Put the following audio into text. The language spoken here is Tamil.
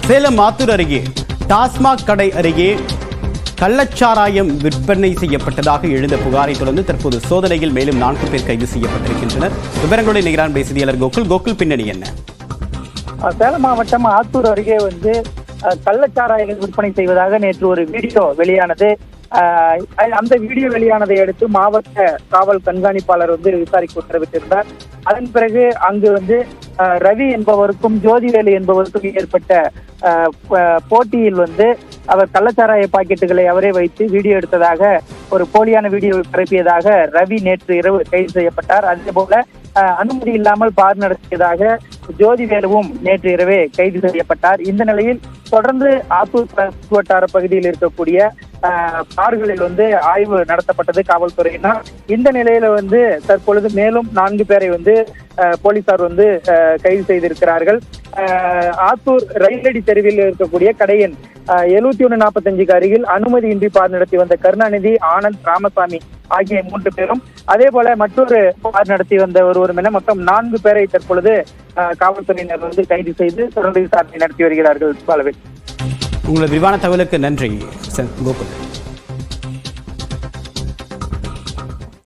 சேலம் ஆத்தூர் அருகே டாஸ்மாக் கடை அருகே கள்ளச்சாராயம் விற்பனை செய்யப்பட்டதாக எழுந்த புகாரை தொடர்ந்து தற்போது சோதனையில் மேலும் 4 பேர் கைது செய்யப்பட்டிருக்கின்றனர். விவரங்களுடன் நிகரான் செய்தியாளர் கோகுல் பின்னணி என்ன? சேலம் மாவட்டம் ஆத்தூர் அருகே கள்ளச்சாராயம் விற்பனை செய்வதாக நேற்று ஒரு வீடியோ வெளியானது. அந்த வீடியோ வெளியானதை அடுத்து மாவட்ட காவல் கண்காணிப்பாளர் விசாரிக்க உத்தரவிட்டிருந்தார். அதன் பிறகு அங்கு ரவி என்பவருக்கும் ஜோதிவேலு என்பவருக்கும் ஏற்பட்ட போட்டியில் அவர் கள்ளச்சாராய பாக்கெட்டுகளை அவரே வைத்து வீடியோ எடுத்ததாக ஒரு போலியான வீடியோ பரப்பியதாக ரவி நேற்று இரவு கைது செய்யப்பட்டார். அதே போல அனுமதி இல்லாமல் பார் நடத்தியதாக ஜோதிவேலுவும் நேற்று இரவே கைது செய்யப்பட்டார். இந்த நிலையில் தொடர்ந்து ஆத்தூர் வட்டார பகுதியில் இருக்கக்கூடிய பார்களில் ஆய்வு நடத்தப்பட்டது காவல்துறையினர். இந்த நிலையில தற்பொழுது மேலும் 4 பேரை போலீசார் கைது செய்திருக்கிறார்கள். ஆத்தூர் ரயிலடி தெருவில் இருக்கக்கூடிய கடையின் 7145 அருகில் அனுமதியின்றி பார் நடத்தி வந்த கருணாநிதி, ஆனந்த், ராமசாமி ஆகிய 3 பேரும், அதே போல மற்றொரு பார் நடத்தி வந்த ஒருவரும் என மொத்தம் 4 பேரை தற்பொழுது காவல்துறையினர் கைது செய்து தொடர்ந்து விசாரணை நடத்தி வருகிறார்கள். பாலவேல், உங்களது விரிவான தகவலுக்கு நன்றி கோகுல்.